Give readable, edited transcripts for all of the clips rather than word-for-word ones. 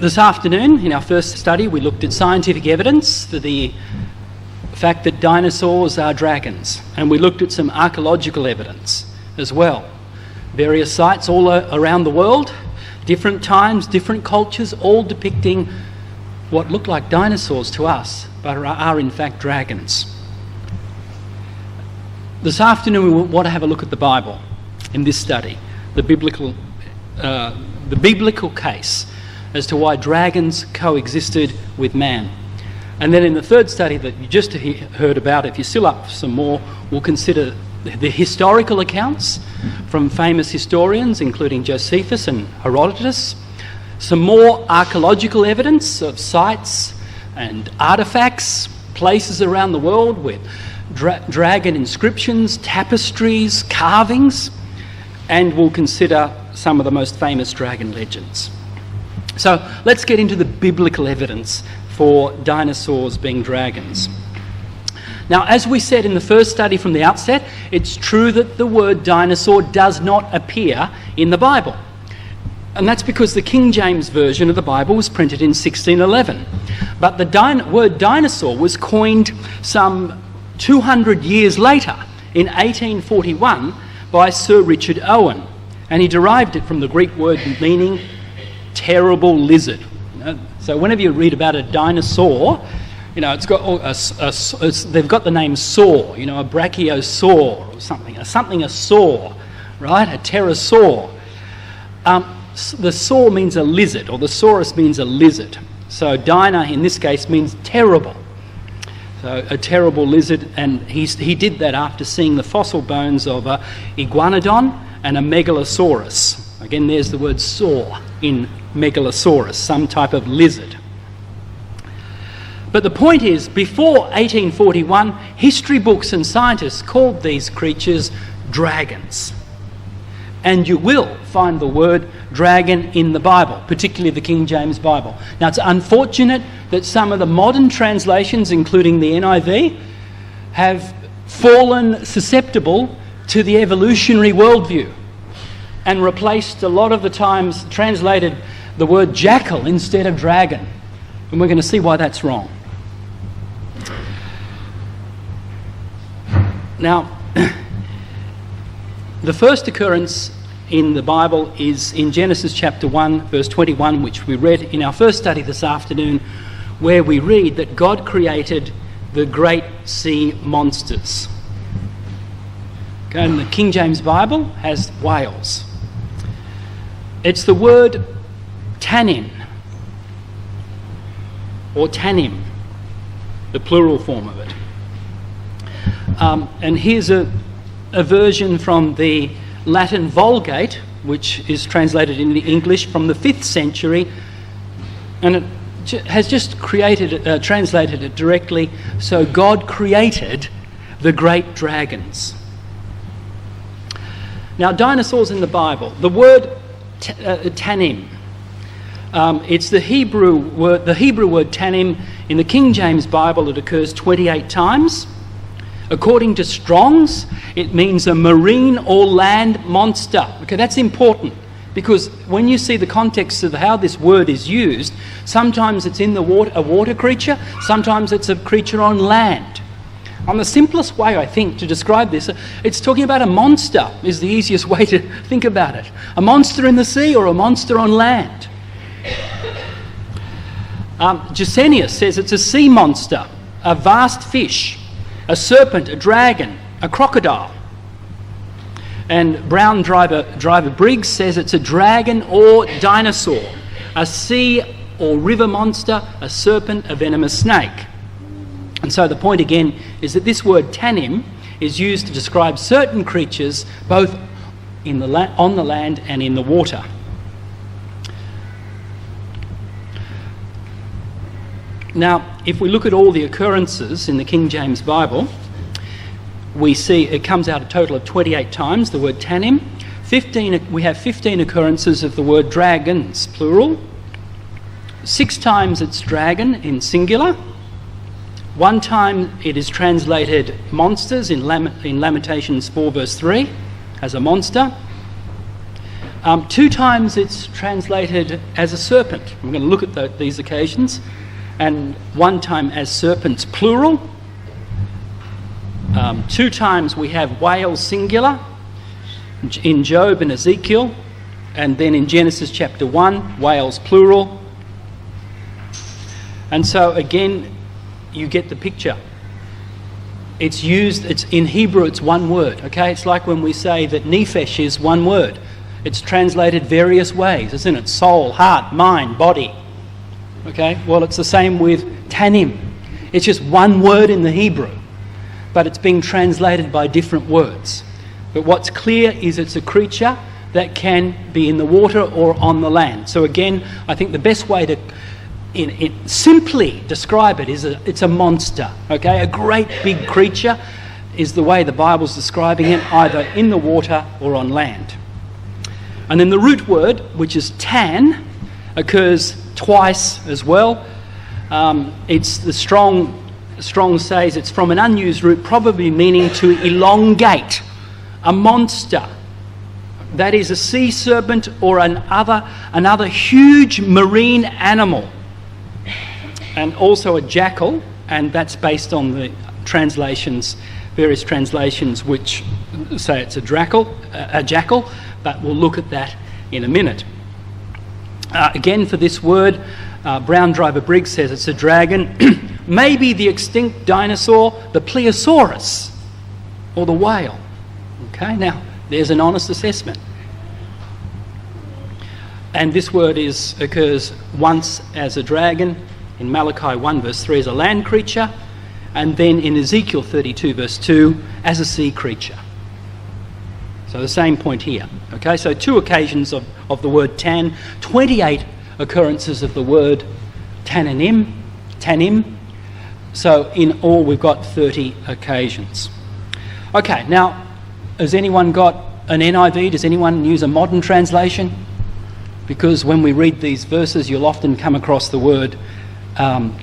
This afternoon, in our first study, we looked at scientific evidence for the fact that dinosaurs are dragons, and we looked at some archaeological evidence as well. Various sites all around the world, different times, different cultures, all depicting what look like dinosaurs to us, but are in fact dragons. This afternoon we want to have a look at the Bible in this study, the biblical case as to why dragons coexisted with man. And then in the third study that you just heard about, if you're still up for some more, we'll consider the historical accounts from famous historians, including Josephus and Herodotus, some more archaeological evidence of sites and artifacts, places around the world with dragon inscriptions, tapestries, carvings, and we'll consider some of the most famous dragon legends. So let's get into the biblical evidence for dinosaurs being dragons. Now, as we said in the first study from the outset, it's true that the word dinosaur does not appear in the Bible. And that's because the King James Version of the Bible was printed in 1611. But the word dinosaur was coined some 200 years later, in 1841, by Sir Richard Owen. And he derived it from the Greek word meaning terrible lizard. So whenever you read about a dinosaur, it's got they've got the name saur, a brachiosaur or something, a saur, right? A pterosaur. The saur means a lizard, or the saurus means a lizard. So dina in this case means terrible. So a terrible lizard, and he did that after seeing the fossil bones of a iguanodon and a megalosaurus. Again, there's the word saur in megalosaurus, some type of lizard. But the point is, before 1841, history books and scientists called these creatures dragons. And you will find the word dragon in the Bible, particularly the King James Bible. Now, it's unfortunate that some of the modern translations, including the NIV, have fallen susceptible to the evolutionary worldview and replaced a lot of the times translated the word jackal instead of dragon. And we're going to see why that's wrong. Now, the first occurrence in the Bible is in Genesis chapter 1, verse 21, which we read in our first study this afternoon, where we read that God created the great sea monsters. Okay, and the King James Bible has whales. It's the word tannin, or tannim, the plural form of it. And here's a version from the Latin Vulgate, which is translated into English from the 5th century, and it has just translated it directly. So God created the great dragons. Now, dinosaurs in the Bible, the word tannim, it's the Hebrew word tannim. In the King James Bible, it occurs 28 times. According to Strong's, it means a marine or land monster. Okay, that's important, because when you see the context of how this word is used, sometimes it's in a water creature, sometimes it's a creature on land. On the simplest way, I think, to describe this, it's talking about a monster is the easiest way to think about it. A monster in the sea or a monster on land. Gesenius says it's a sea monster, a vast fish, a serpent, a dragon, a crocodile. And Brown Driver Briggs says it's a dragon or dinosaur, a sea or river monster, a serpent, a venomous snake. And so the point again is that this word tannim is used to describe certain creatures both on the land and in the water. Now, if we look at all the occurrences in the King James Bible, we see it comes out a total of 28 times, the word tannim. We have 15 occurrences of the word dragons, plural. 6 times it's dragon in singular. 1 time it is translated monsters in Lamentations 4 verse 3 as a monster. Two times it's translated as a serpent. We're going to look at these occasions. And one time as serpents, plural. Two times we have whales, singular, in Job and Ezekiel. And then in Genesis chapter 1, whales, plural. And so again, you get the picture. It's in Hebrew, it's one word, okay? It's like when we say that nephesh is one word. It's translated various ways, isn't it? Soul, heart, mind, body. Okay? Well, it's the same with tanim. It's just one word in the Hebrew, but it's being translated by different words. But what's clear is it's a creature that can be in the water or on the land. So again, I think the best way to simply describe it is it's a monster, okay? A great big creature is the way the Bible's describing it, either in the water or on land. And then the root word, which is tan, occurs twice as well. It's the Strong says it's from an unused root, probably meaning to elongate, a monster. That is a sea serpent or another huge marine animal. And also a jackal, and that's based on the various translations which say it's a jackal, but we'll look at that in a minute. Again, for this word, Brown Driver Briggs says it's a dragon, maybe the extinct dinosaur, the plesiosaurus, or the whale. Okay, now there's an honest assessment. And this word occurs once as a dragon, in Malachi 1 verse 3 as a land creature, and then in Ezekiel 32 verse 2 as a sea creature. So the same point here. Okay, so 2 occasions of the word tan, 28 occurrences of the word tanim. So in all we've got 30 occasions. Okay, now has anyone got an NIV? Does anyone use a modern translation? Because when we read these verses, you'll often come across the word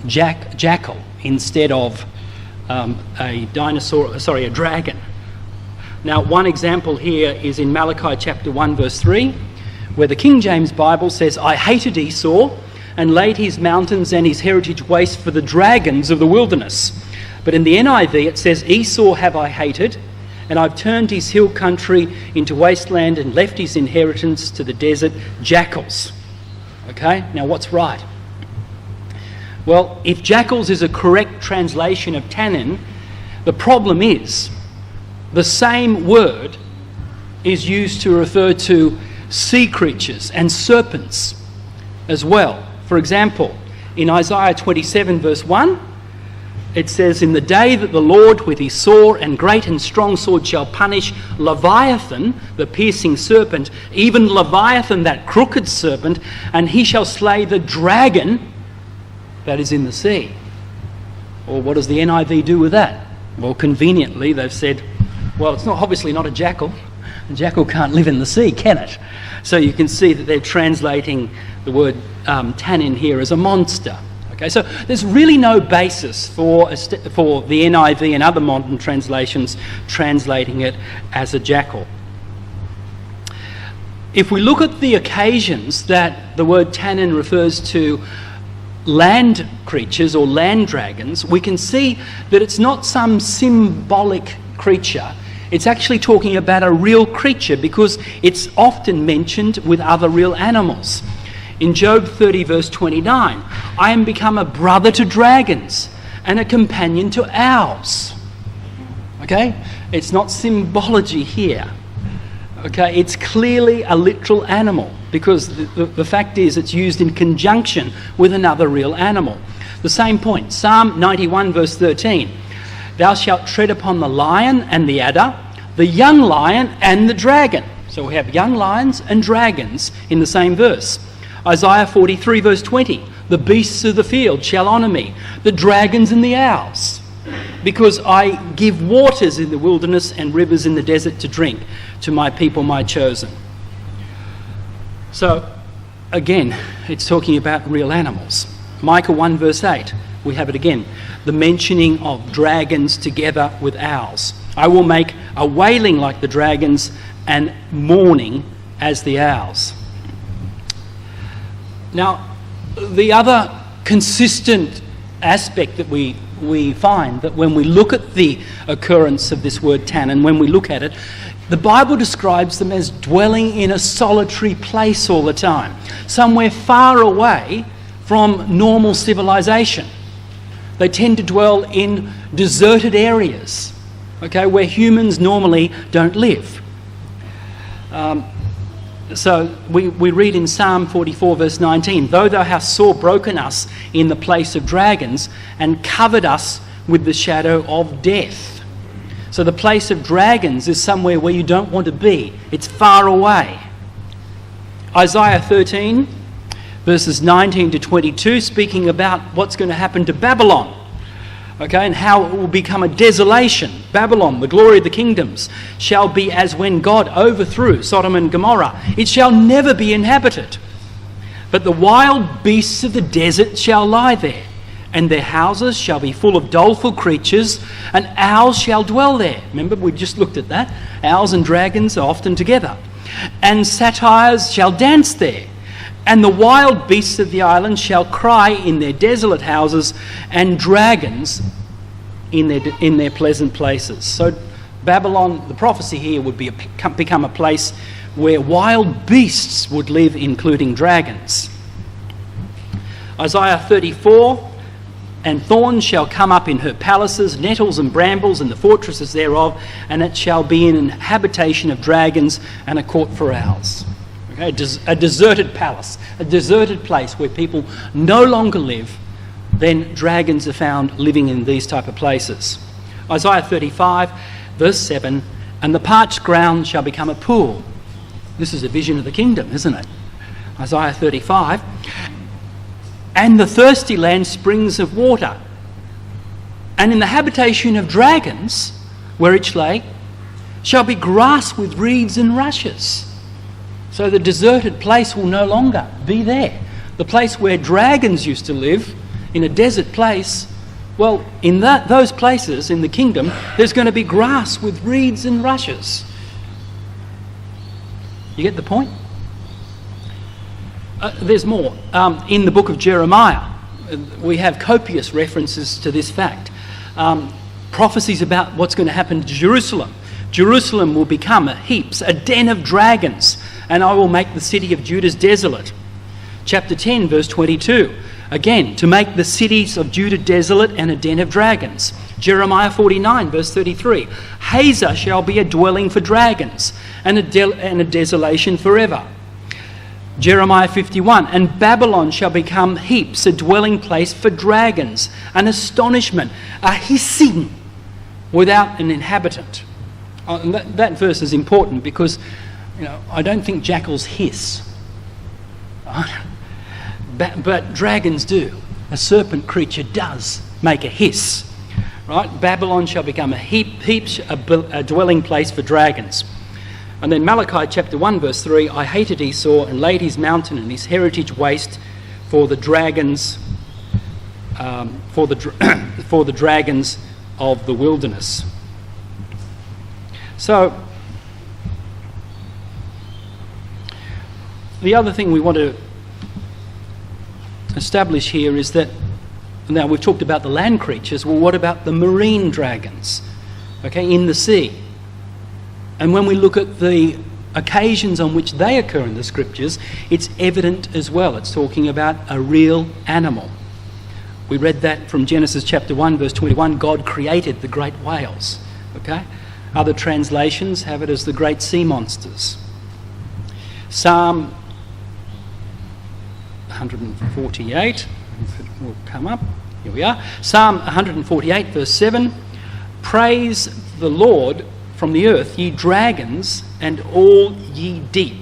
jackal instead of a dragon. Now, one example here is in Malachi chapter 1 verse 3, where the King James Bible says, I hated Esau and laid his mountains and his heritage waste for the dragons of the wilderness. But in the NIV it says, Esau have I hated, and I've turned his hill country into wasteland and left his inheritance to the desert jackals. Okay, now what's right? Well, if jackals is a correct translation of tannin, the problem is the same word is used to refer to sea creatures and serpents as well. For example, in Isaiah 27 verse 1, it says, in the day that the Lord with his sore and great and strong sword shall punish Leviathan, the piercing serpent, even Leviathan, that crooked serpent, and he shall slay the dragon that is in the sea. Or what does the NIV do with that? Well, conveniently they've said, well, it's obviously not a jackal. A jackal can't live in the sea, can it? So you can see that they're translating the word tannin here as a monster. Okay, so there's really no basis for the NIV and other modern translations translating it as a jackal. If we look at the occasions that the word tannin refers to land creatures or land dragons, we can see that it's not some symbolic creature. It's actually talking about a real creature because it's often mentioned with other real animals. In Job 30 verse 29, I am become a brother to dragons and a companion to owls. Okay? It's not symbology here. Okay? It's clearly a literal animal because the fact is it's used in conjunction with another real animal. The same point, Psalm 91 verse 13. Thou shalt tread upon the lion and the adder, the young lion and the dragon. So we have young lions and dragons in the same verse. Isaiah 43 verse 20. The beasts of the field shall honour me, the dragons and the owls, because I give waters in the wilderness and rivers in the desert to drink to my people, my chosen. So, again, it's talking about real animals. Micah 1 verse 8, we have it again. The mentioning of dragons together with owls. I will make a wailing like the dragons and mourning as the owls. Now, the other consistent aspect that we find, that when we look at the occurrence of this word tannin, when we look at it, the Bible describes them as dwelling in a solitary place all the time, somewhere far away from normal civilization. They tend to dwell in deserted areas, okay, where humans normally don't live. So we read in Psalm 44 verse 19, "Though thou hast sore broken us in the place of dragons and covered us with the shadow of death." So the place of dragons is somewhere where you don't want to be. It's far away. Isaiah 13 verses 19 to 22, speaking about what's going to happen to Babylon. Okay, and how it will become a desolation. Babylon, the glory of the kingdoms, shall be as when God overthrew Sodom and Gomorrah. It shall never be inhabited. But the wild beasts of the desert shall lie there, and their houses shall be full of doleful creatures, and owls shall dwell there. Remember, we just looked at that. Owls and dragons are often together. And satyrs shall dance there. And the wild beasts of the island shall cry in their desolate houses, and dragons in their pleasant places. So Babylon, the prophecy here would become a place where wild beasts would live, including dragons. Isaiah 34, "And thorns shall come up in her palaces, nettles and brambles in the fortresses thereof, and it shall be an habitation of dragons and a court for owls." Okay, a deserted palace, a deserted place where people no longer live. Then dragons are found living in these type of places. Isaiah 35 verse 7, "And the parched ground shall become a pool." This is a vision of the kingdom, isn't it? Isaiah 35, "And the thirsty land springs of water. And in the habitation of dragons, where each lay, shall be grass with reeds and rushes." So the deserted place will no longer be there. The place where dragons used to live, in a desert place, well, in those places in the kingdom, there's going to be grass with reeds and rushes. You get the point? There's more. In the book of Jeremiah, we have copious references to this fact. Prophecies about what's going to happen to Jerusalem. Jerusalem will become a heaps, a den of dragons, and I will make the city of Judah desolate. Chapter 10, verse 22. Again, to make the cities of Judah desolate and a den of dragons. Jeremiah 49, verse 33. Hazor shall be a dwelling for dragons and a desolation forever. Jeremiah 51, and Babylon shall become heaps, a dwelling place for dragons, an astonishment, a hissing without an inhabitant. And that verse is important because, I don't think jackals hiss. But dragons do. A serpent creature does make a hiss. Right? Babylon shall become a dwelling place for dragons. And then Malachi chapter 1 verse 3, I hated Esau and laid his mountain and his heritage waste for the dragons, for the dragons of the wilderness. So, the other thing we want to establish here is that, now we've talked about the land creatures, well, what about the marine dragons, in the sea? And when we look at the occasions on which they occur in the scriptures, it's evident as well. It's talking about a real animal. We read that from Genesis chapter 1, verse 21, God created the great whales. Other translations have it as the great sea monsters. Psalm 148, it will come up. Here we are. Psalm 148, verse 7, praise the Lord from the earth, ye dragons, and all ye deep,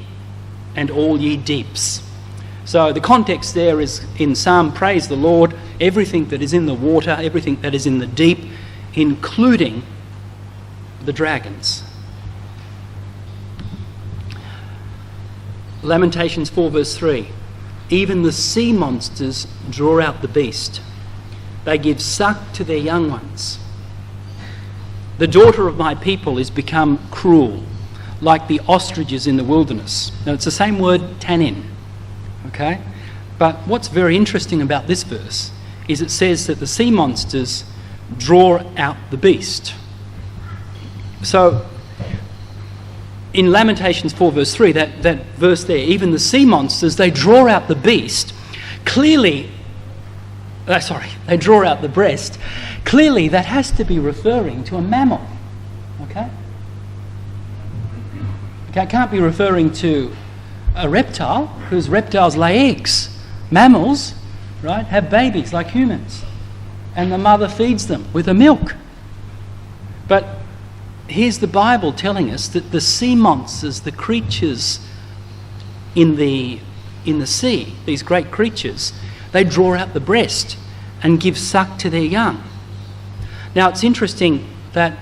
and all ye deeps. So the context there is in Psalm, praise the Lord, everything that is in the water, everything that is in the deep, including the dragons. Lamentations 4 verse 3, even the sea monsters draw out the beast. They give suck to their young ones. The daughter of my people is become cruel. like the ostriches in the wilderness. Now, it's the same word, tannin, okay? But what's very interesting about this verse is it says that the sea monsters draw out the beast. So, in Lamentations 4 verse 3, that verse there, even the sea monsters, they draw out the beast. Clearly, they draw out the breast. Clearly, that has to be referring to a mammal, okay? Okay, it can't be referring to a reptile, because reptiles lay eggs. Mammals, right, have babies like humans, and the mother feeds them with her milk. But here's the Bible telling us that the sea monsters, the creatures in the sea, these great creatures, they draw out the breast and give suck to their young. Now, it's interesting that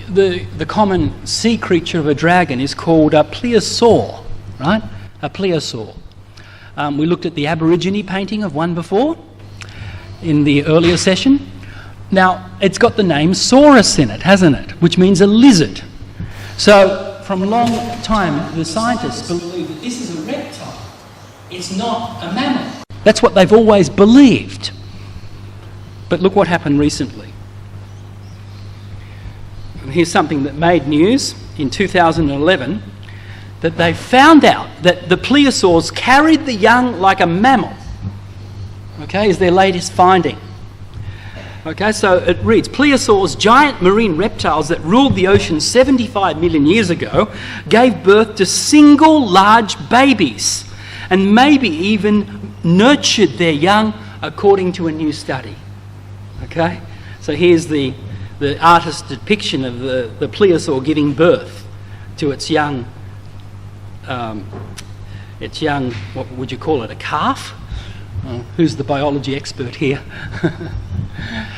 the common sea creature of a dragon is called a plesiosaur, right? A plesiosaur. We looked at the Aborigine painting of one before in the earlier session. Now, it's got the name saurus in it, hasn't it? Which means a lizard. So, from a long time, the scientists believe that this is a reptile. It's not a mammal. That's what they've always believed. But look what happened recently. And here's something that made news in 2011, that they found out that the plesiosaurs carried the young like a mammal. Okay, is their latest finding. Okay, so it reads, plesiosaurs, giant marine reptiles that ruled the ocean 75 million years ago, gave birth to single large babies and maybe even nurtured their young, according to a new study. Okay, so here's the artist's depiction of the plesiosaur giving birth to its young, what would you call it, a calf? Who's the biology expert here?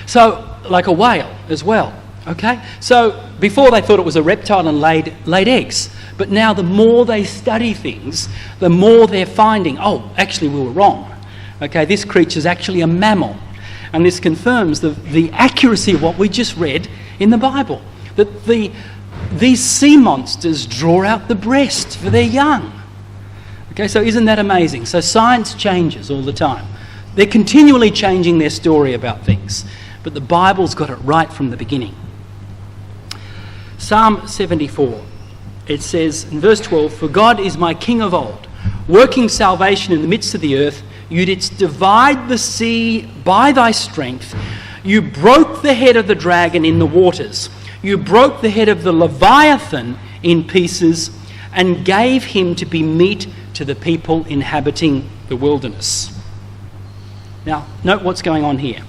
So, like a whale as well, okay? So, before they thought it was a reptile and laid eggs, but now the more they study things, the more they're finding, oh, actually we were wrong. Okay, this creature's actually a mammal. And this confirms the accuracy of what we just read in the Bible, that these sea monsters draw out the breast for their young. Okay, so isn't that amazing? So science changes all the time. They're continually changing their story about things, but the Bible's got it right from the beginning. Psalm 74, it says in verse 12, "For God is my King of old, working salvation in the midst of the earth. You didst divide the sea by thy strength. You broke the head of the dragon in the waters. You broke the head of the Leviathan in pieces and gave him to be meat to the people inhabiting the wilderness." Now, note what's going on here.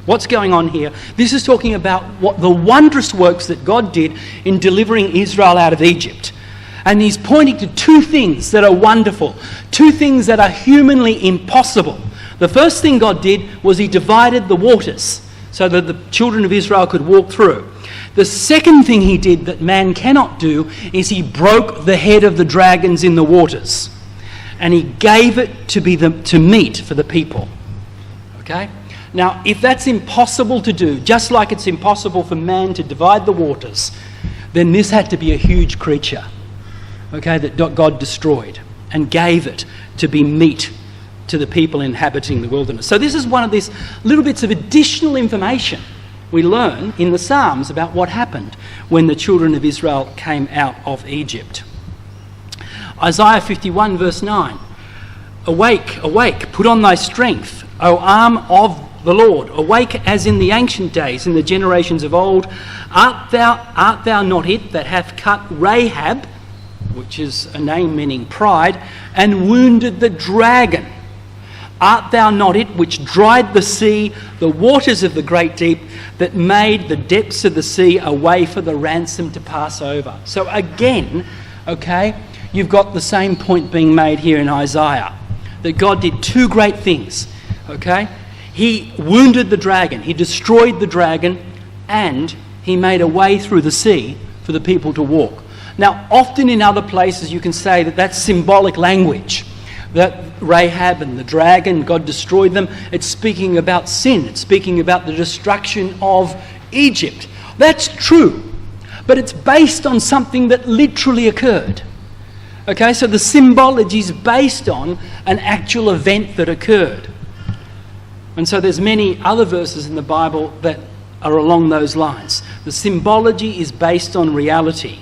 What's going on here? This is talking about what the wondrous works that God did in delivering Israel out of Egypt. And he's pointing to two things that are wonderful, two things that are humanly impossible. The first thing God did was he divided the waters so that the children of Israel could walk through. The second thing he did that man cannot do is he broke the head of the dragons in the waters. And he gave it to meat for the people. Okay? Now, if that's impossible to do, just like it's impossible for man to divide the waters, then this had to be a huge creature, okay, that God destroyed and gave it to be meat to the people inhabiting the wilderness. So this is one of these little bits of additional information we learn in the Psalms about what happened when the children of Israel came out of Egypt. Isaiah 51 verse 9, "Awake, awake, put on thy strength, O arm of the Lord. Awake as in the ancient days, in the generations of old. Art thou not it that hath cut Rahab," which is a name meaning pride, "and wounded the dragon? Art thou not it which dried the sea, the waters of the great deep, that made the depths of the sea a way for the ransom to pass over?" So again, okay, you've got the same point being made here in Isaiah, that God did two great things, okay? He wounded the dragon, he destroyed the dragon, and he made a way through the sea for the people to walk. Now, often in other places you can say that that's symbolic language, that Rahab and the dragon, God destroyed them. It's speaking about sin. It's speaking about the destruction of Egypt. That's true. but it's based on something that literally occurred. Okay, so the symbology is based on an actual event that occurred. And so there's many other verses in the Bible that are along those lines. The symbology is based on reality.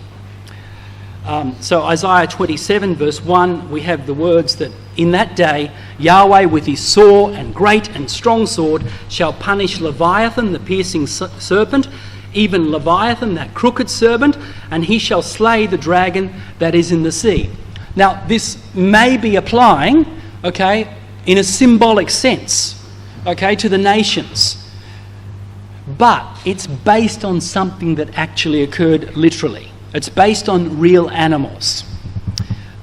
So Isaiah 27 verse 1, we have the words that in that day Yahweh with his sore and great and strong sword shall punish Leviathan, the piercing serpent, even Leviathan, that crooked serpent, and he shall slay the dragon that is in the sea. Now this may be applying, okay, in a symbolic sense, okay, to the nations. But it's based on something that actually occurred literally. It's based on real animals.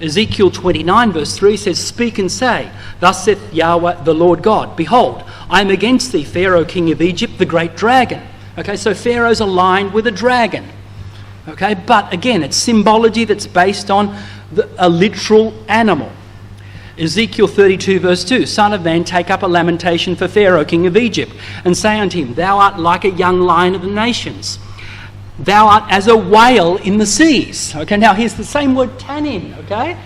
Ezekiel 29 verse 3 says, "Speak and say, Thus saith Yahweh the Lord God, Behold, I am against thee, Pharaoh, king of Egypt, the great dragon." Okay, so Pharaoh's aligned with a dragon. Okay, but again, it's symbology that's based on a literal animal. Ezekiel 32 verse 2, "Son of man, take up a lamentation for Pharaoh, king of Egypt, and say unto him, Thou art like a young lion of the nations. Thou art as a whale in the seas." Okay, now here's the same word tannin, okay?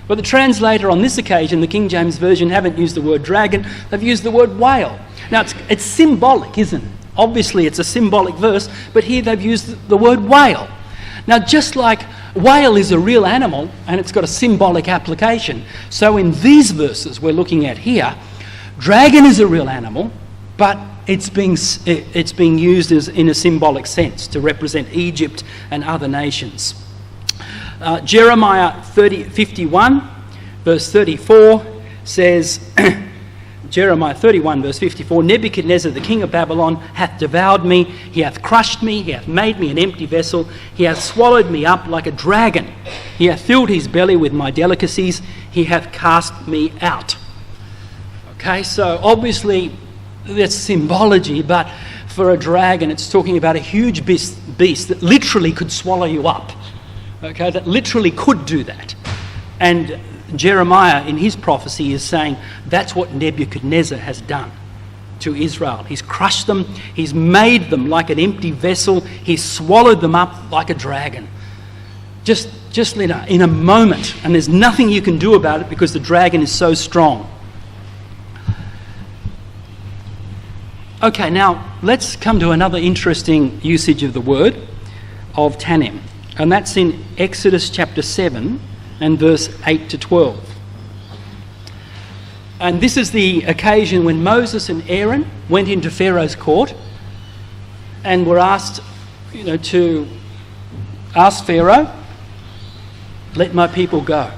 But the translator on this occasion, the King James Version, haven't used the word dragon, they've used the word whale. Now it's symbolic, isn't it? Obviously it's a symbolic verse, but here they've used the word whale. Now just like whale is a real animal and it's got a symbolic application, so in these verses we're looking at here, dragon is a real animal, but it's being used as in a symbolic sense to represent Egypt and other nations. Jeremiah 51 verse 34 says, Jeremiah 31 verse 54, "Nebuchadnezzar the king of Babylon hath devoured me, he hath crushed me, he hath made me an empty vessel, he hath swallowed me up like a dragon, he hath filled his belly with my delicacies, he hath cast me out." Okay, so obviously that's symbology, but for a dragon it's talking about a huge beast that literally could swallow you up. Okay, that literally could do that. And Jeremiah in his prophecy is saying that's what Nebuchadnezzar has done to Israel. He's crushed them, he's made them like an empty vessel, he's swallowed them up like a dragon. Just in a moment, and there's nothing you can do about it because the dragon is so strong. Okay, now let's come to another interesting usage of the word of tannim, and that's in Exodus chapter 7 and verse 8 to 12. And this is the occasion when Moses and Aaron went into Pharaoh's court and were asked, to ask Pharaoh, "Let my people go.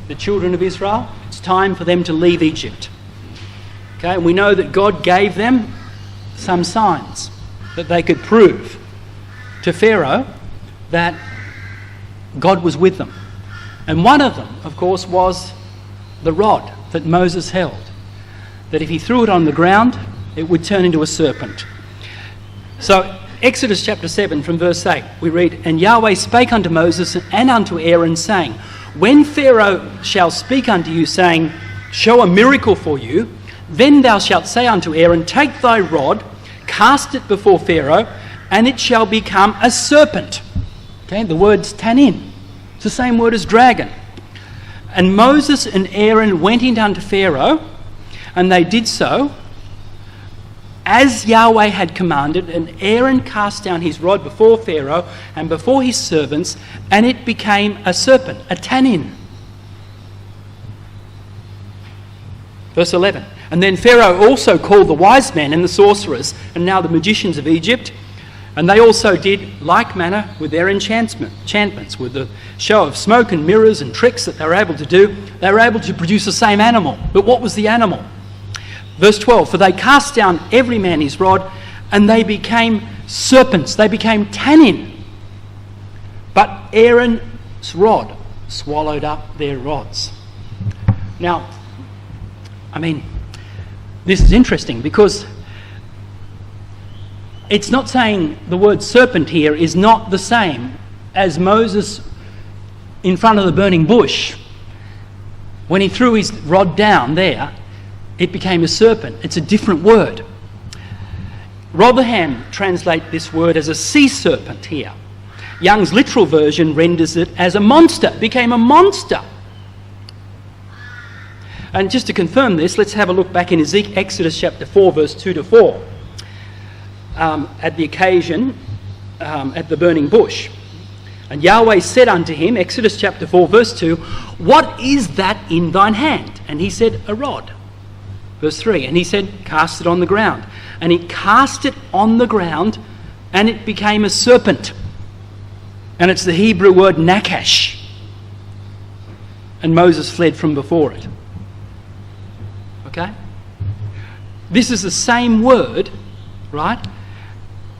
The children of Israel, it's time for them to leave Egypt." Okay, and we know that God gave them some signs that they could prove to Pharaoh that God was with them. And one of them, of course, was the rod that Moses held, that if he threw it on the ground, it would turn into a serpent. So Exodus chapter 7 from verse 8, we read, "And Yahweh spake unto Moses and unto Aaron, saying, When Pharaoh shall speak unto you, saying, Show a miracle for you, then thou shalt say unto Aaron, Take thy rod, cast it before Pharaoh, and it shall become a serpent." Okay, the word's tannin. It's the same word as dragon. "And Moses and Aaron went in unto Pharaoh, and they did so, as Yahweh had commanded, and Aaron cast down his rod before Pharaoh and before his servants, and it became a serpent," a tannin. Verse 11, "And then Pharaoh also called the wise men and the sorcerers, and now the magicians of Egypt, and they also did like manner with their enchantments, with the show of smoke and mirrors and tricks that they were able to do. They were able to produce the same animal. But what was the animal?" Verse 12, "For they cast down every man his rod, and they became serpents," they became tannin. "But Aaron's rod swallowed up their rods." Now, this is interesting because it's not saying the word serpent here is not the same as Moses in front of the burning bush. When he threw his rod down there, it became a serpent. It's a different word. Rotherham translate this word as a sea serpent here. Young's literal version renders it as a monster. It became a monster. And just to confirm this, let's have a look back in Exodus chapter 4, verse 2 to 4. At the occasion, at the burning bush. And Yahweh said unto him, Exodus chapter 4, verse 2, "What is that in thine hand?" And he said, "A rod." Verse 3, and he said, "Cast it on the ground." And he cast it on the ground, and it became a serpent. And it's the Hebrew word nakash. And Moses fled from before it. Okay? This is the same word, right,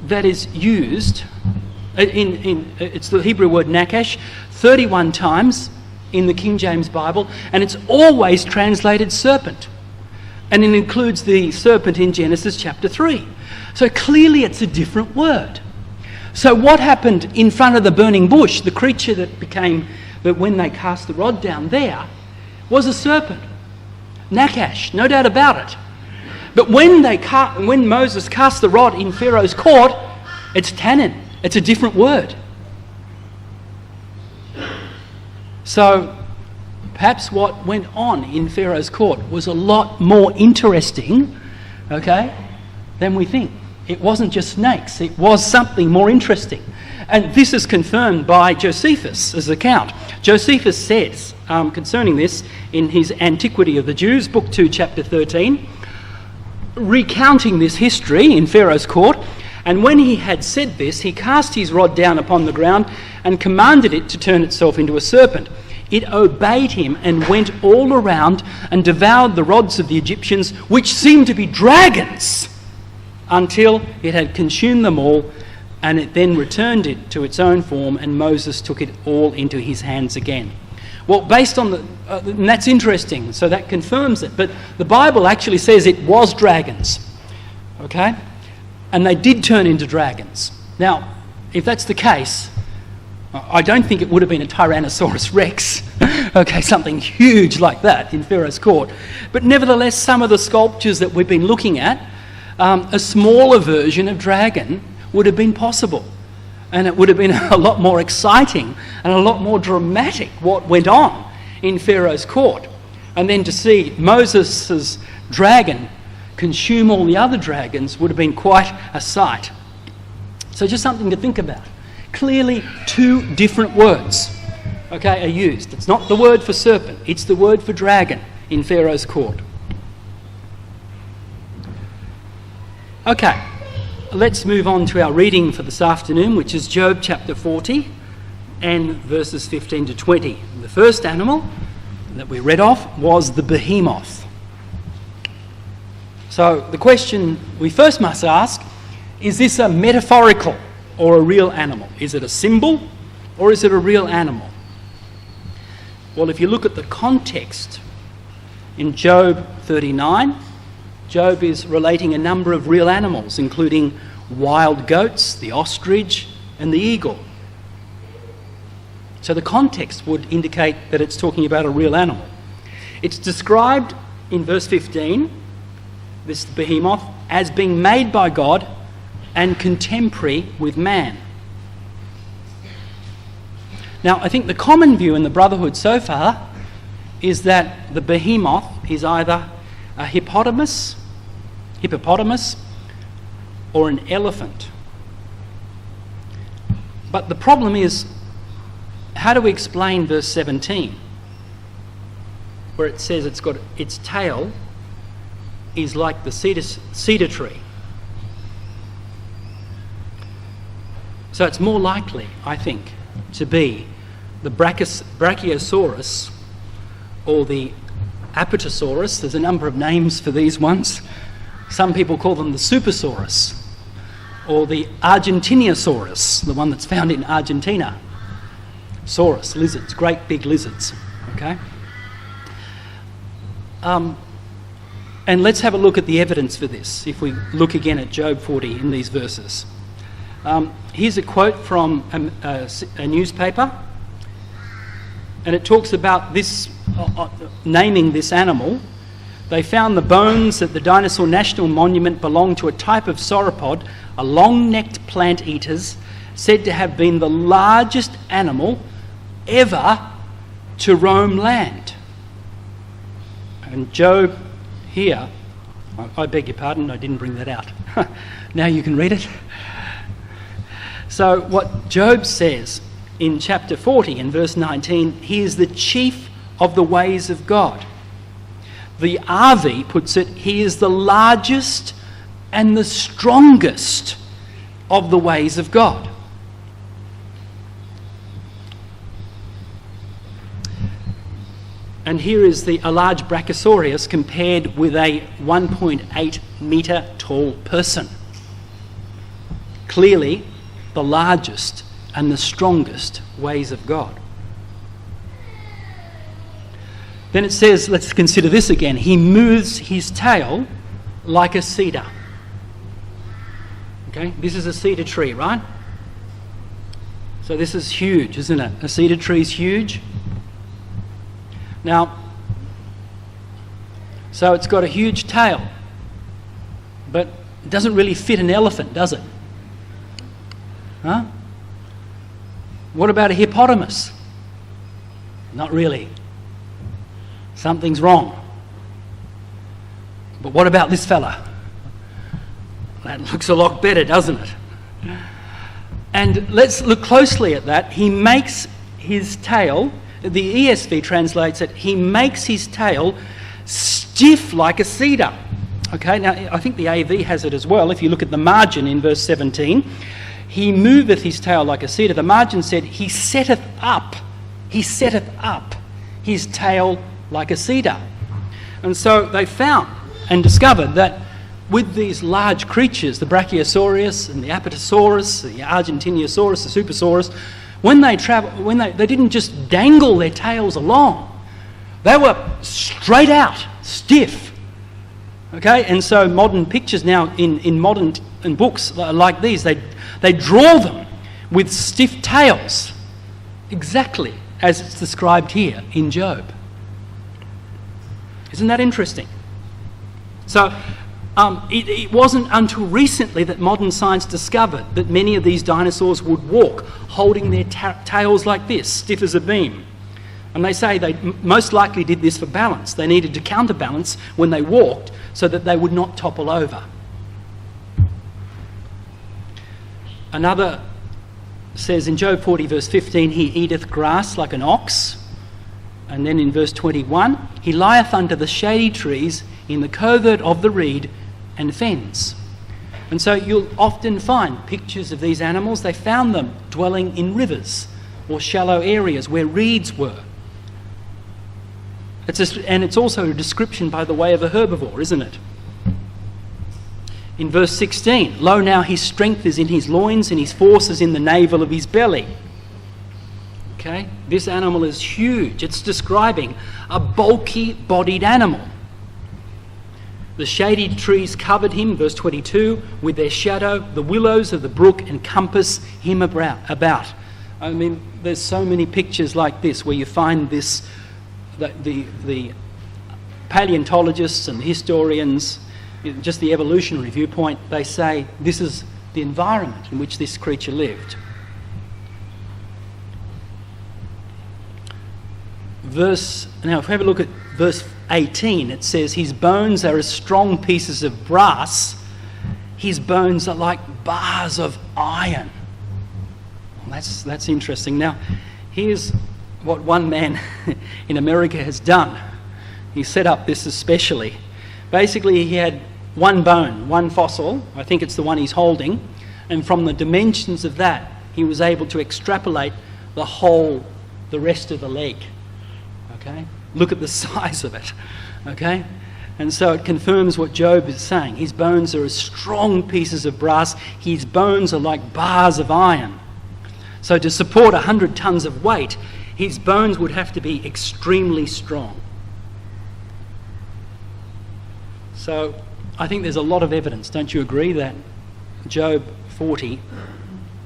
that is used it's the Hebrew word nakash 31 times in the King James Bible, and it's always translated serpent. And it includes the serpent in Genesis chapter 3. So clearly it's a different word. So what happened in front of the burning bush, the creature that when they cast the rod down there, was a serpent. Nakash, no doubt about it. But when Moses cast the rod in Pharaoh's court, it's tannin. It's a different word. So perhaps what went on in Pharaoh's court was a lot more interesting, okay, than we think. It wasn't just snakes. It was something more interesting. And this is confirmed by Josephus' account. Josephus says concerning this in his Antiquity of the Jews, Book 2, Chapter 13, recounting this history in Pharaoh's court, "And when he had said this, he cast his rod down upon the ground and commanded it to turn itself into a serpent. It obeyed him and went all around and devoured the rods of the Egyptians, which seemed to be dragons, until it had consumed them all, and it then returned it to its own form, and Moses took it all into his hands again." Well, based on and that's interesting, so that confirms it. But the Bible actually says it was dragons, okay? And they did turn into dragons. Now, if that's the case, I don't think it would have been a Tyrannosaurus Rex, okay, something huge like that in Pharaoh's court. But nevertheless, some of the sculptures that we've been looking at, a smaller version of dragon would have been possible. And it would have been a lot more exciting and a lot more dramatic what went on in Pharaoh's court. And then to see Moses' dragon consume all the other dragons would have been quite a sight. So just something to think about. Clearly, two different words, okay, are used. It's not the word for serpent, it's the word for dragon in Pharaoh's court. Okay, let's move on to our reading for this afternoon, which is Job chapter 40 and verses 15 to 20. The first animal that we read off was the behemoth. So the question we first must ask, is this a metaphorical or a real animal? Is it a symbol or is it a real animal? Well, if you look at the context in Job 39, Job is relating a number of real animals, including wild goats, the ostrich, and the eagle. So the context would indicate that it's talking about a real animal. It's described in verse 15, this behemoth, as being made by God and contemporary with man. Now, I think the common view in the Brotherhood so far is that the behemoth is either a hippopotamus, or an elephant. But the problem is, how do we explain verse 17, where it says it's got its tail is like the cedar tree? So it's more likely, I think, to be the Brachiosaurus or the Apatosaurus. There's a number of names for these ones. Some people call them the Supersaurus or the Argentinosaurus, the one that's found in Argentina. Saurus, lizards, great big lizards. Okay. And let's have a look at the evidence for this. If we look again at Job 40 in these verses. Here's a quote from a newspaper, and it talks about this, naming this animal. They found the bones at the Dinosaur National Monument belong to a type of sauropod, a long-necked plant eaters, said to have been the largest animal ever to roam land. And Job here, I beg your pardon, I didn't bring that out. Now you can read it. So what Job says in chapter 40 and verse 19, he is the chief of the ways of God. The RV puts it, he is the largest and the strongest of the ways of God. And here is a large Brachiosaurus compared with a 1.8 metre tall person. Clearly, the largest and the strongest ways of God. Then it says, let's consider this again. He moves his tail like a cedar. Okay, this is a cedar tree, right? So this is huge, isn't it? A cedar tree is huge. Now, so it's got a huge tail, but it doesn't really fit an elephant, does it? Huh? What about a hippopotamus? Not really. Something's wrong. But what about this fella? That looks a lot better, doesn't it? And let's look closely at that. He makes his tail, the ESV translates it, he makes his tail stiff like a cedar. Okay, now I think the AV has it as well. If you look at the margin in verse 17, he moveth his tail like a cedar. The margin said, he setteth up his tail like a cedar. And so they found and discovered that with these large creatures, the Brachiosaurus and the Apatosaurus, the Argentinosaurus, the Supersaurus, when they they didn't just dangle their tails along. They were straight out, stiff. Okay, and so modern pictures now in modern books like these, they draw them with stiff tails, exactly as it's described here in Job. Isn't that interesting? So it wasn't until recently that modern science discovered that many of these dinosaurs would walk holding their tails like this, stiff as a beam. And they say they most likely did this for balance. They needed to counterbalance when they walked so that they would not topple over. Another says in Job 40 verse 15, he eateth grass like an ox. And then in verse 21, he lieth under the shady trees in the covert of the reed and fens. And so you'll often find pictures of these animals. They found them dwelling in rivers or shallow areas where reeds were. And it's also a description by the way of a herbivore, isn't it? In verse 16, lo now his strength is in his loins and his force is in the navel of his belly. Okay, this animal is huge. It's describing a bulky bodied animal. The shady trees covered him, verse 22, with their shadow. The willows of the brook encompass him about. I mean, there's so many pictures like this where you find this, the paleontologists and the historians, just the evolutionary viewpoint, they say this is the environment in which this creature lived. Now if we have a look at verse 18, it says, his bones are as strong pieces of brass, his bones are like bars of iron. Well, that's interesting. Now, here's what one man in America has done. He set up this especially. Basically, he had one bone, one fossil, I think it's the one he's holding, and from the dimensions of that, he was able to extrapolate the rest of the leg. Okay? Look at the size of it. Okay? And so it confirms what Job is saying. His bones are as strong pieces of brass. His bones are like bars of iron. So to support 100 tons of weight, his bones would have to be extremely strong. So I think there's a lot of evidence, don't you agree, that Job 40,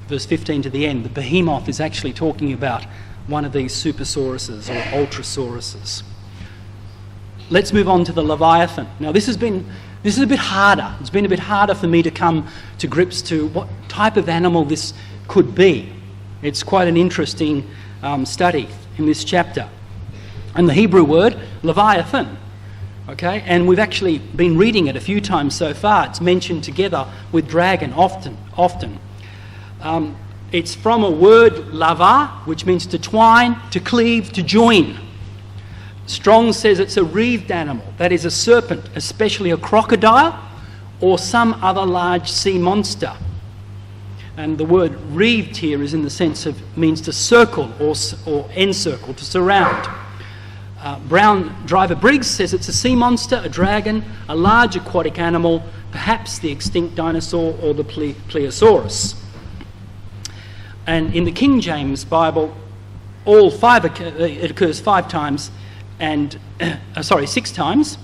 verse 15 to the end, the behemoth is actually talking about one of these supersauruses or ultrasauruses. Let's move on to the Leviathan. Now this is a bit harder. It's been a bit harder for me to come to grips to what type of animal this could be. It's quite an interesting study in this chapter. And the Hebrew word, Leviathan, okay? And we've actually been reading it a few times so far. It's mentioned together with dragon often. It's from a word, lava, which means to twine, to cleave, to join. Strong says it's a wreathed animal, that is a serpent, especially a crocodile or some other large sea monster. And the word wreathed here is in the sense of, means to circle or encircle, to surround. Brown Driver Briggs says it's a sea monster, a dragon, a large aquatic animal, perhaps the extinct dinosaur or the plesiosaurus. And in the King James Bible, it occurs 5 times, and 6 times,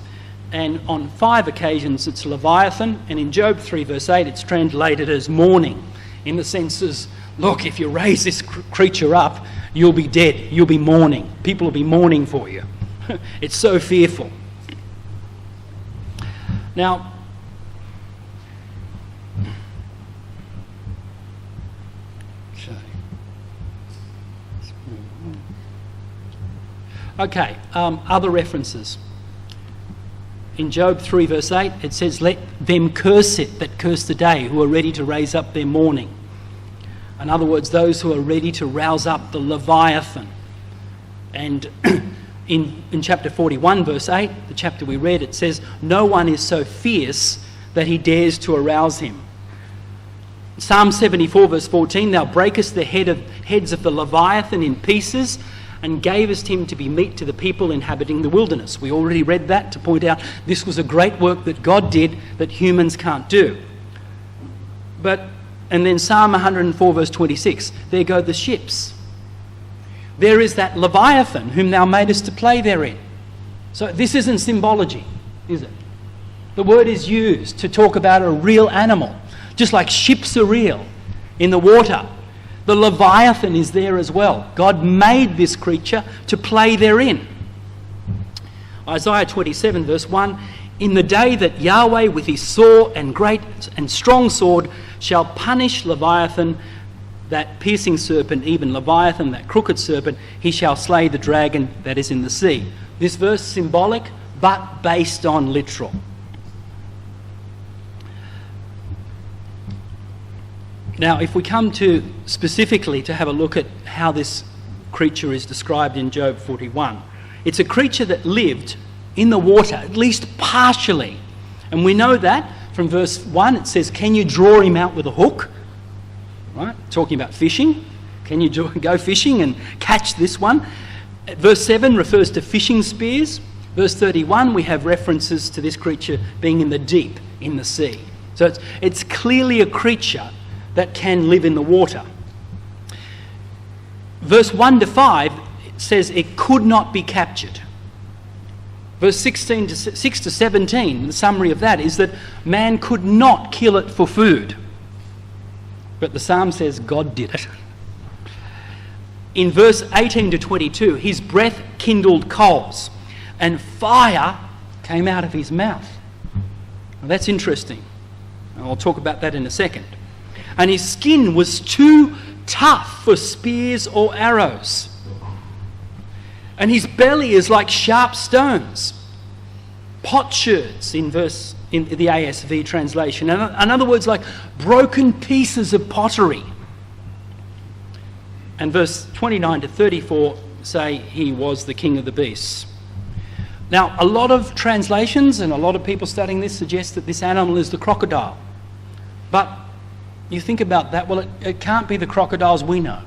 and on 5 occasions it's Leviathan, and in Job 3 verse 8 it's translated as mourning, in the sense as, look, if you raise this creature up, you'll be dead, you'll be mourning, people will be mourning for you. It's so fearful. Now, okay, other references. In Job 3 verse 8, it says, let them curse it that curse the day, who are ready to raise up their mourning. In other words, those who are ready to rouse up the Leviathan. And in chapter 41 verse 8, the chapter we read, it says, no one is so fierce that he dares to arouse him. Psalm 74 verse 14, thou breakest the heads of the Leviathan in pieces, and gavest him to be meat to the people inhabiting the wilderness. We already read that to point out this was a great work that God did that humans can't do. And then Psalm 104 verse 26, there go the ships. There is that Leviathan whom thou madest to play therein. So this isn't symbology, is it? The word is used to talk about a real animal, just like ships are real in the water. The Leviathan is there as well. God made this creature to play therein. Isaiah 27 verse 1, in the day that Yahweh with his sore and great and strong sword shall punish Leviathan, that piercing serpent, even Leviathan, that crooked serpent, he shall slay the dragon that is in the sea. This verse symbolic, but based on literal. Now, if we come to specifically to have a look at how this creature is described in Job 41, it's a creature that lived in the water, at least partially. And we know that from verse 1, it says, can you draw him out with a hook? Right? Talking about fishing. Can you go fishing and catch this one? Verse 7 refers to fishing spears. Verse 31, we have references to this creature being in the deep, in the sea. So it's clearly a creature that can live in the water. Verse 1 to 5 says it could not be captured. Verse 6 to 17, the summary of that is that man could not kill it for food. But the psalm says God did it. In verse 18 to 22, his breath kindled coals and fire came out of his mouth. Now that's interesting. I'll talk about that in a second. And his skin was too tough for spears or arrows. And his belly is like sharp stones. Potsherds in the ASV translation. In other words, like broken pieces of pottery. And verse 29 to 34 say he was the king of the beasts. Now, a lot of translations and a lot of people studying this suggest that this animal is the crocodile. But you think about that, well, it can't be the crocodiles we know,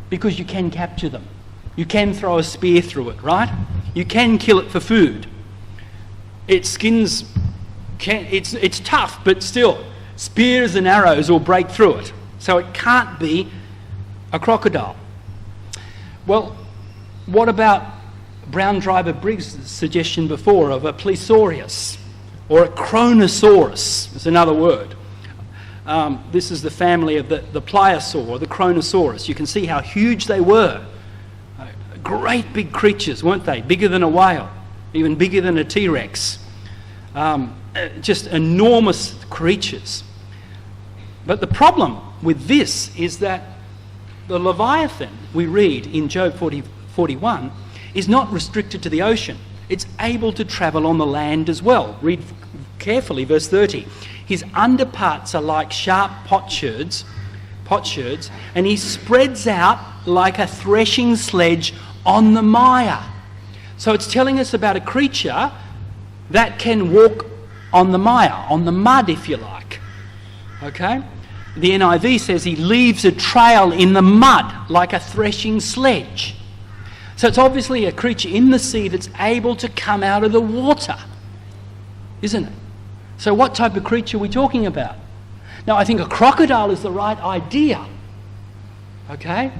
because you can capture them. You can throw a spear through it, right? You can kill it for food. Its skins, it's tough, but still, spears and arrows will break through it. So it can't be a crocodile. Well, what about Brown Driver Briggs' suggestion before of a plesiosaurus or a Kronosaurus? Is another word. This is the family of the pliosaur, the Kronosaurus. You can see how huge they were. Great big creatures, weren't they? Bigger than a whale, even bigger than a T-Rex. Just enormous creatures. But the problem with this is that the Leviathan, we read in Job 41, is not restricted to the ocean. It's able to travel on the land as well. Read carefully, verse 30. His underparts are like sharp potsherds, and he spreads out like a threshing sledge on the mire. So it's telling us about a creature that can walk on the mire, on the mud, if you like. Okay? The NIV says he leaves a trail in the mud like a threshing sledge. So it's obviously a creature in the sea that's able to come out of the water, isn't it? So what type of creature are we talking about? Now, I think a crocodile is the right idea, okay?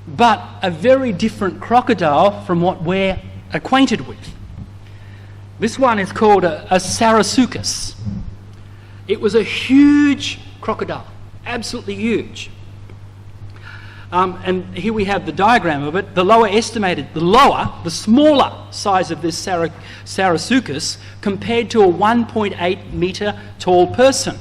But a very different crocodile from what we're acquainted with. This one is called a Sarasuchus. It was a huge crocodile, absolutely huge. And here we have the diagram of it. The smaller size of this Sarasuchus compared to a 1.8 metre tall person.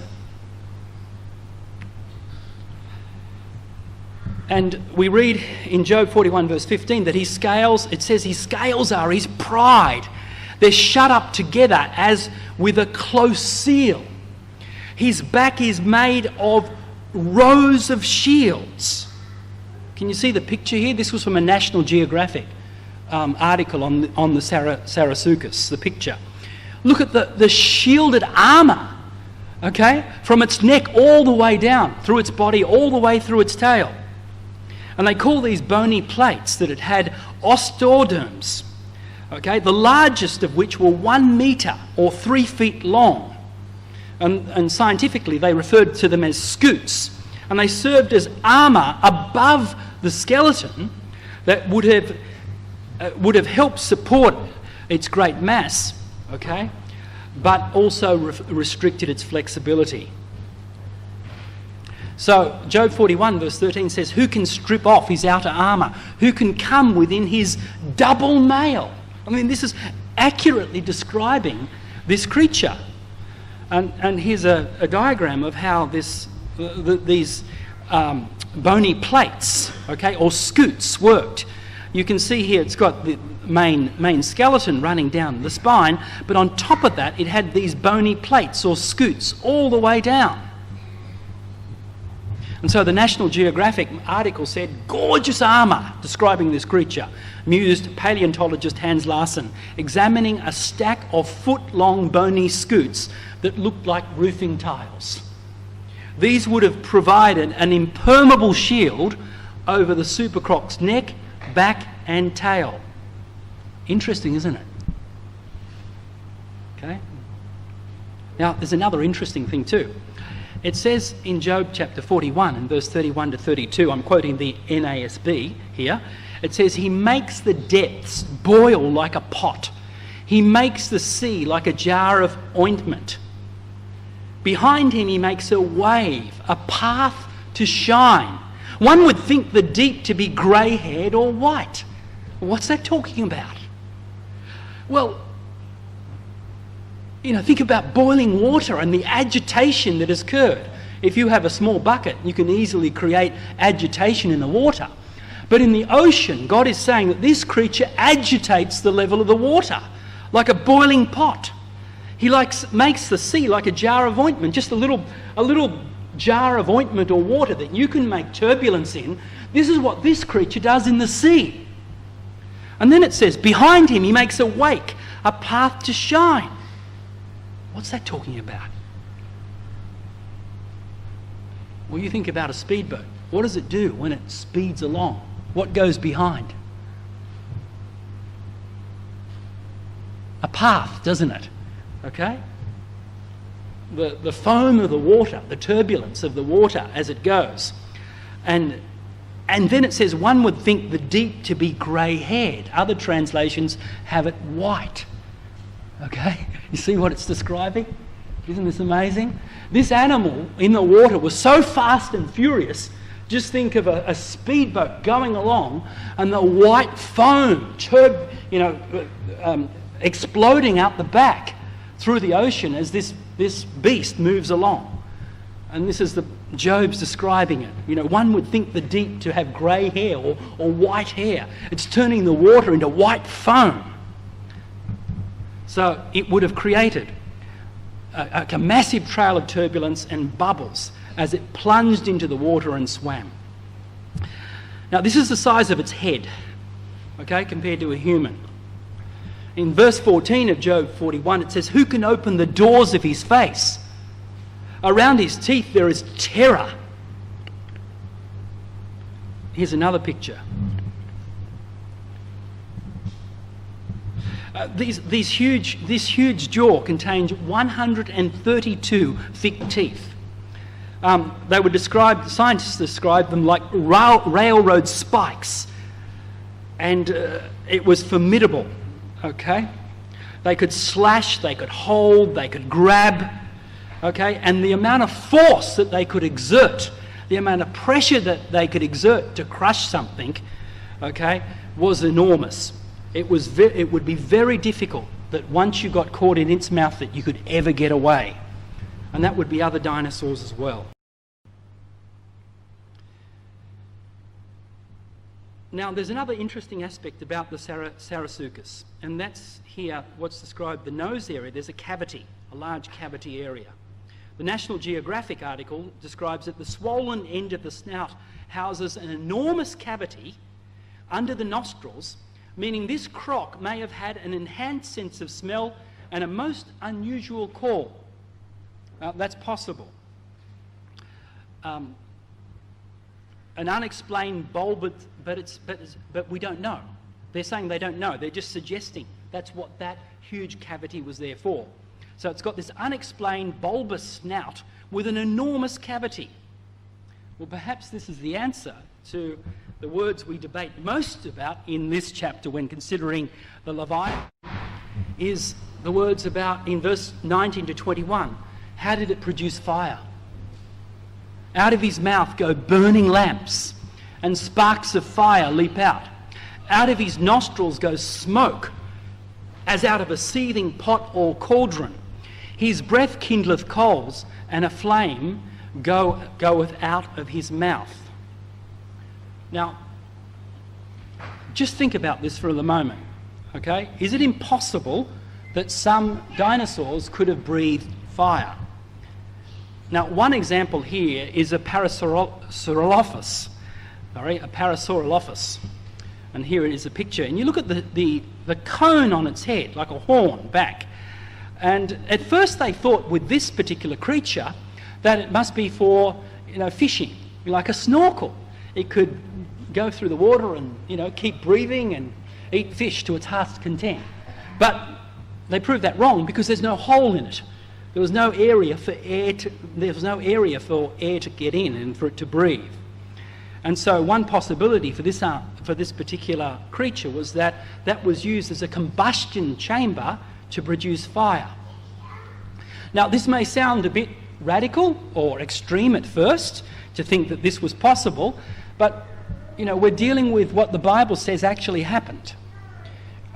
And we read in Job 41 verse 15 that his scales are his pride. They're shut up together as with a close seal. His back is made of rows of shields. Can you see the picture here? This was from a National Geographic article on the Sarasuchus, the picture. Look at the shielded armour, okay? From its neck all the way down, through its body, all the way through its tail. And they call these bony plates that it had osteoderms, okay? The largest of which were 1 metre or 3 feet long. And scientifically they referred to them as scutes. And they served as armour above the skeleton that would have helped support its great mass, okay, but also restricted its flexibility. So Job 41 verse 13 says, who can strip off his outer armour? Who can come within his double mail? I mean, this is accurately describing this creature. And here's a diagram of how these bony plates, okay, or scutes worked. You can see here it's got the main skeleton running down the spine, but on top of that it had these bony plates or scutes all the way down. And so the National Geographic article said, gorgeous armour, describing this creature, mused paleontologist Hans Larsen, examining a stack of foot-long bony scutes that looked like roofing tiles. These would have provided an impermeable shield over the supercroc's neck, back and tail. Interesting, isn't it? Okay. Now, there's another interesting thing too. It says in Job chapter 41 and verse 31 to 32, I'm quoting the NASB here, it says, he makes the depths boil like a pot. He makes the sea like a jar of ointment. Behind him he makes a wave, a path to shine. One would think the deep to be grey-haired or white. What's that talking about? Well, think about boiling water and the agitation that has occurred. If you have a small bucket, you can easily create agitation in the water. But in the ocean, God is saying that this creature agitates the level of the water, like a boiling pot. He makes the sea like a jar of ointment, just a little jar of ointment or water that you can make turbulence in. This is what this creature does in the sea. And then it says, behind him he makes a wake, a path to shine. What's that talking about? Well, you think about a speedboat. What does it do when it speeds along? What goes behind? A path, doesn't it? Okay? The foam of the water, the turbulence of the water as it goes. And then it says, one would think the deep to be grey-haired. Other translations have it white. Okay? You see what it's describing? Isn't this amazing? This animal in the water was so fast and furious. Just think of a speedboat going along and the white foam exploding out the back through the ocean as this beast moves along. And this is Job's describing it. You know, one would think the deep to have grey hair or white hair. It's turning the water into white foam. So it would have created a massive trail of turbulence and bubbles as it plunged into the water and swam. Now, this is the size of its head, okay, compared to a human. In verse 14 of Job 41, it says, "Who can open the doors of his face? Around his teeth there is terror." Here's another picture. This huge jaw contains 132 thick teeth. Scientists describe them like railroad spikes, and it was formidable. Okay, they could slash, they could hold, they could grab. Okay, and the amount of force that they could exert, the amount of pressure that they could exert to crush something, okay, was enormous. It would be very difficult that once you got caught in its mouth that you could ever get away. And that would be other dinosaurs as well. Now, there's another interesting aspect about the Sarasuchus, and that's here what's described, the nose area. There's a cavity, a large cavity area. The National Geographic article describes that the swollen end of the snout houses an enormous cavity under the nostrils, meaning this croc may have had an enhanced sense of smell and a most unusual call. That's possible. An unexplained bulb, but we don't know. They're saying they don't know. They're just suggesting that's what that huge cavity was there for. So it's got this unexplained bulbous snout with an enormous cavity. Well, perhaps this is the answer to the words we debate most about in this chapter when considering the Leviathan, is the words about in verse 19 to 21. How did it produce fire? Out of his mouth go burning lamps, and sparks of fire leap out. Out of his nostrils goes smoke, as out of a seething pot or cauldron. His breath kindleth coals, and a flame goeth out of his mouth. Now, just think about this for the moment, okay? Is it impossible that some dinosaurs could have breathed fire? Now, one example here is a Parasaurolophus. And here it is a picture. And you look at the cone on its head, like a horn back. And at first they thought with this particular creature that it must be for, fishing, like a snorkel. It could go through the water and, keep breathing and eat fish to its heart's content. But they proved that wrong because there's no hole in it. There was no area for air to get in and for it to breathe. And so one possibility for this particular creature was that was used as a combustion chamber to produce fire. Now, this may sound a bit radical or extreme at first to think that this was possible, but we're dealing with what the Bible says actually happened.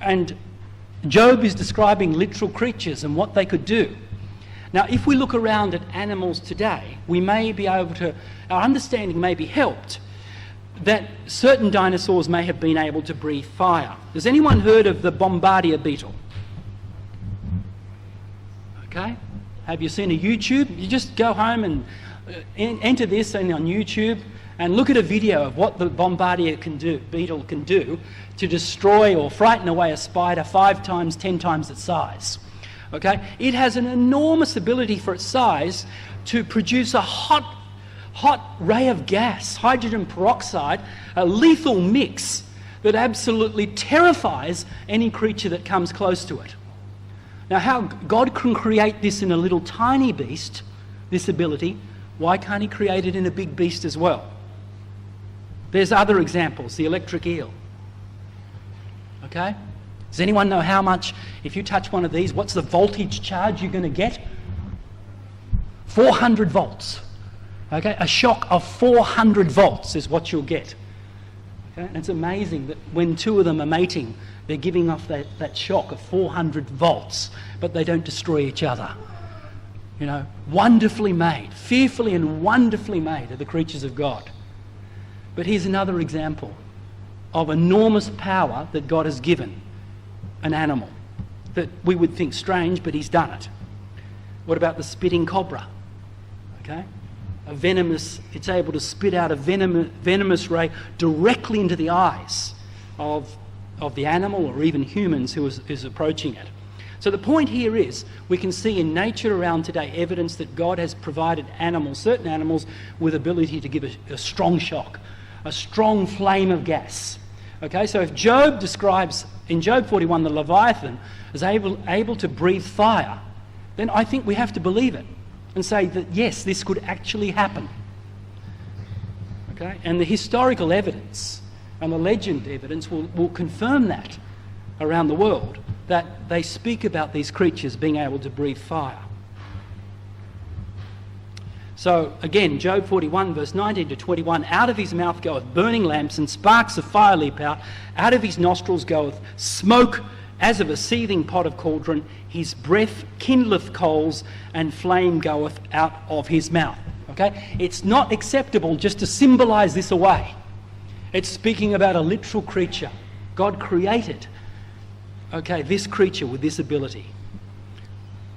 And Job is describing literal creatures and what they could do. Now, if we look around at animals today, we may be able to, our understanding may be helped that certain dinosaurs may have been able to breathe fire. Has anyone heard of the bombardier beetle? Okay. Have you seen a YouTube? You just go home and enter this on YouTube and look at a video of what the bombardier beetle can do to destroy or frighten away a spider 5 times, 10 times its size. Okay? It has an enormous ability for its size to produce a hot ray of gas, hydrogen peroxide, a lethal mix that absolutely terrifies any creature that comes close to it. Now, how God can create this in a little tiny beast, this ability, why can't he create it in a big beast as well? There's other examples, the electric eel. Okay? Does anyone know how much, if you touch one of these, what's the voltage charge you're going to get? 400 volts. Okay? A shock of 400 volts is what you'll get. Okay? And it's amazing that when two of them are mating, they're giving off that shock of 400 volts, but they don't destroy each other. wonderfully made, fearfully and wonderfully made are the creatures of God. But here's another example of enormous power that God has given an animal that we would think strange, but he's done it. What about the spitting cobra? Okay? It's able to spit out a venomous ray directly into the eyes of the animal or even humans who is approaching it. So the point here is, we can see in nature around today evidence that God has provided certain animals, with ability to give a strong shock, a strong flame of gas. Okay, so if Job describes, in Job 41, the Leviathan is able to breathe fire, then I think we have to believe it and say that, yes, this could actually happen. Okay, and the historical evidence and the legend evidence will confirm that around the world, that they speak about these creatures being able to breathe fire. So again, Job 41 verse 19 to 21, out of his mouth goeth burning lamps, and sparks of fire leap out of his nostrils goeth smoke as of a seething pot of cauldron, his breath kindleth coals, and flame goeth out of his mouth. Okay? It's not acceptable just to symbolise this away. It's speaking about a literal creature. God created, this creature with this ability.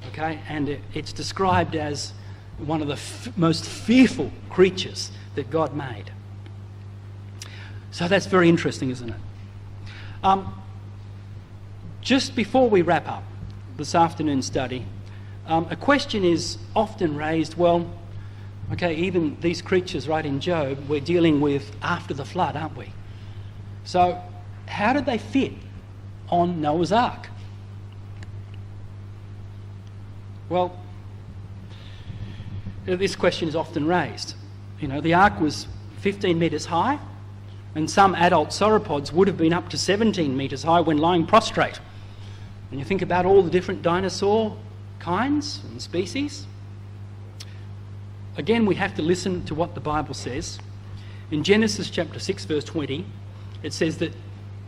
Okay? And it's described as one of the most fearful creatures that God made. So that's very interesting, isn't it? Just before we wrap up this afternoon's study, a question is often raised, even these creatures right in Job, we're dealing with after the flood, aren't we? So how did they fit on Noah's Ark? Well, this question is often raised. The ark was 15 metres high, and some adult sauropods would have been up to 17 metres high when lying prostrate. And you think about all the different dinosaur kinds and species. Again, we have to listen to what the Bible says. In Genesis chapter 6 verse 20, it says that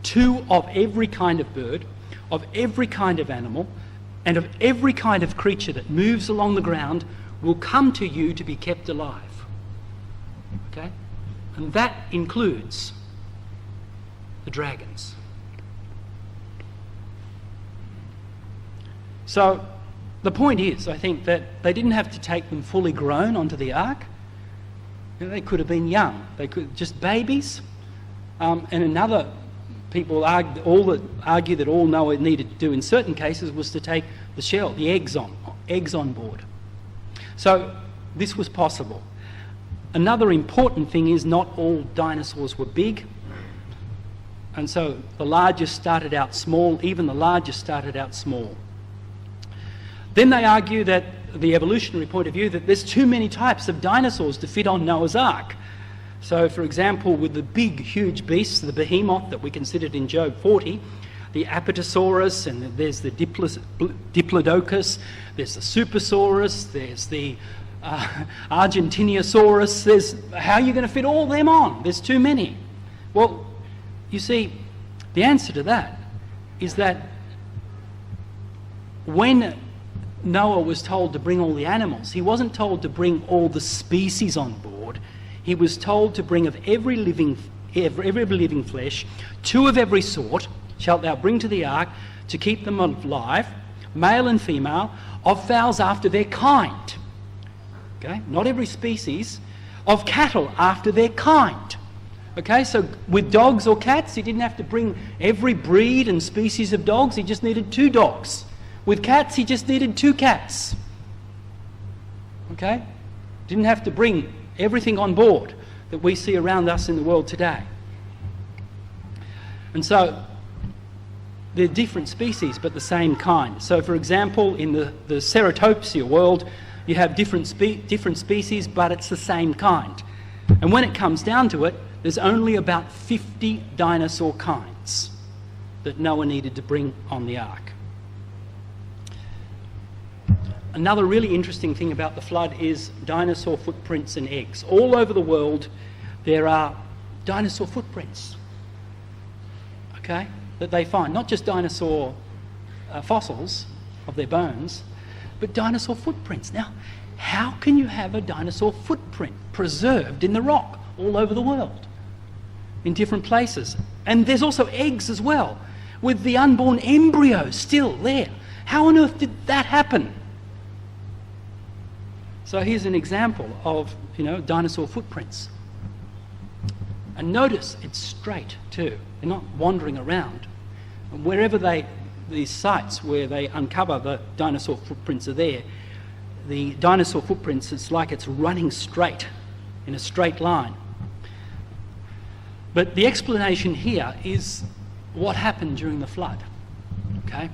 2 of every kind of bird, of every kind of animal, and of every kind of creature that moves along the ground will come to you to be kept alive. Okay? And that includes the dragons. So the point is, I think, that they didn't have to take them fully grown onto the ark. They could have been young. They could just babies. And people argue that all Noah needed to do in certain cases was to take the eggs on board. So this was possible. Another important thing is not all dinosaurs were big. And so the largest started out small, even the largest started out small. Then they argue that, the evolutionary point of view, that there's too many types of dinosaurs to fit on Noah's Ark. So, for example, with the big, huge beasts, the behemoth that we considered in Job 40, the Apatosaurus, and there's the Diplodocus, there's the Supersaurus, there's the Argentinosaurus. How are you going to fit all them on? There's too many. Well, you see, the answer to that is that when Noah was told to bring all the animals, he wasn't told to bring all the species on board. He was told to bring of every living flesh, 2 of every sort shalt thou bring to the ark, to keep them alive, male and female, of fowls after their kind. Okay, not every species. Of cattle after their kind. Okay, so with dogs or cats, he didn't have to bring every breed and species of dogs. He just needed 2 dogs. With cats, he just needed 2 cats. Okay? Didn't have to bring everything on board that we see around us in the world today. And so they're different species but the same kind. So for example, in the Ceratopsia world, you have different species, but it's the same kind. And when it comes down to it, there's only about 50 dinosaur kinds that Noah needed to bring on the ark. Another really interesting thing about the flood is dinosaur footprints and eggs. All over the world there are dinosaur footprints, that they find. Not just dinosaur fossils of their bones, but dinosaur footprints. Now, how can you have a dinosaur footprint preserved in the rock all over the world, in different places? And there's also eggs as well, with the unborn embryo still there. How on earth did that happen? So here's an example of, dinosaur footprints. And notice it's straight too. They're not wandering around. And wherever these sites where they uncover the dinosaur footprints are there, the dinosaur footprints, it's like it's running straight, in a straight line. But the explanation here is what happened during the flood. Okay?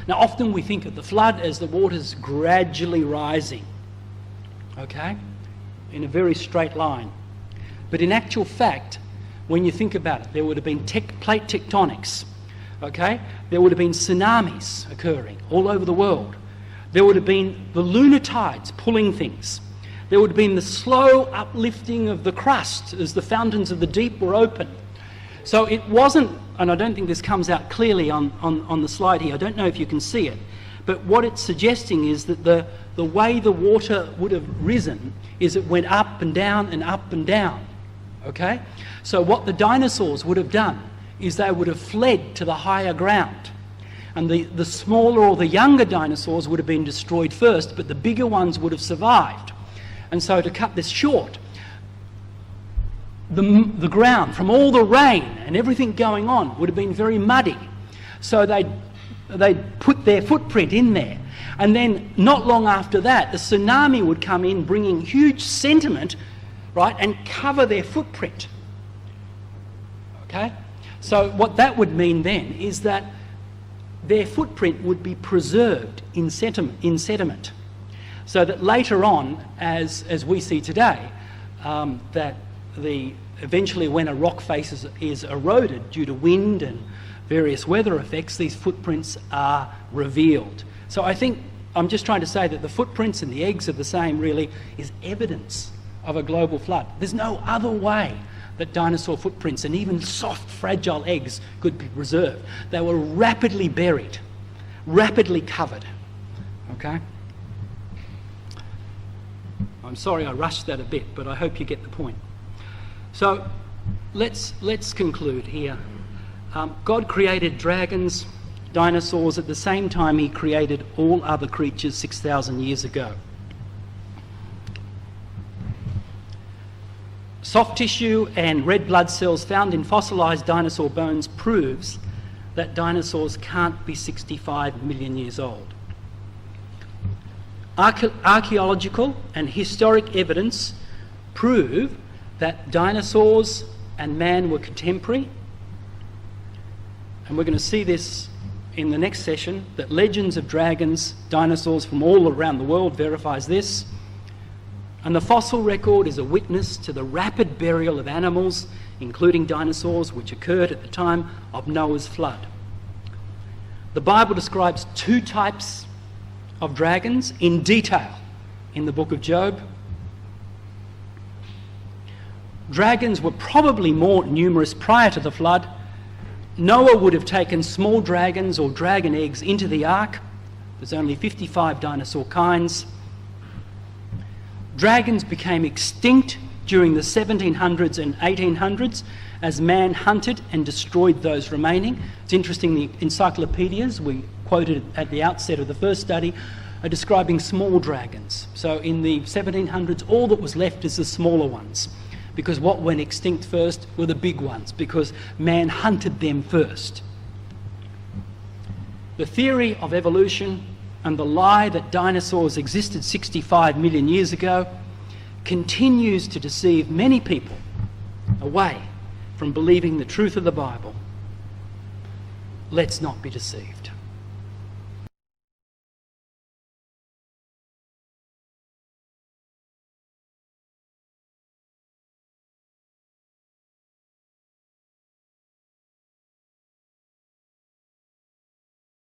Now, often we think of the flood as the waters gradually rising, okay, in a very straight line. But in actual fact, when you think about it, there would have been plate tectonics, okay? There would have been tsunamis occurring all over the world. There would have been the lunar tides pulling things. There would have been the slow uplifting of the crust as the fountains of the deep were open. So it wasn't, and I don't think this comes out clearly on the slide here, I don't know if you can see it, but what it's suggesting is that the way the water would have risen is it went up and down and up and down, okay? So what the dinosaurs would have done is they would have fled to the higher ground. And the smaller or the younger dinosaurs would have been destroyed first, but the bigger ones would have survived. And so to cut this short, the ground, from all the rain and everything going on, would have been very muddy. So they'd put their footprint in there. And then not long after that, the tsunami would come in, bringing huge sediment, right, and cover their footprint. Okay? So what that would mean then is that their footprint would be preserved in sediment. So that later on, as we see today, that eventually when a rock face is eroded due to wind and various weather effects, these footprints are revealed. So I think I'm just trying to say that the footprints and the eggs are the same, really, is evidence of a global flood. There's no other way that dinosaur footprints and even soft, fragile eggs could be preserved. They were rapidly buried, rapidly covered. Okay? I'm sorry I rushed that a bit, but I hope you get the point. So let's conclude here. God created dragons, dinosaurs, at the same time he created all other creatures 6,000 years ago. Soft tissue and red blood cells found in fossilised dinosaur bones proves that dinosaurs can't be 65 million years old. Archaeological and historic evidence prove that dinosaurs and man were contemporary, and we're going to see this in the next session, that legends of dragons, dinosaurs from all around the world verifies this. And the fossil record is a witness to the rapid burial of animals, including dinosaurs, which occurred at the time of Noah's flood. The Bible describes two types of dragons in detail in the book of Job. Dragons were probably more numerous prior to the flood. Noah would have taken small dragons or dragon eggs into the ark. There's only 55 dinosaur kinds. Dragons became extinct during the 1700s and 1800s as man hunted and destroyed those remaining. It's interesting, the encyclopedias we quoted at the outset of the first study are describing small dragons. So in the 1700s, all that was left is the smaller ones, because what went extinct first were the big ones, because man hunted them first. The theory of evolution and the lie that dinosaurs existed 65 million years ago continues to deceive many people away from believing the truth of the Bible. Let's not be deceived.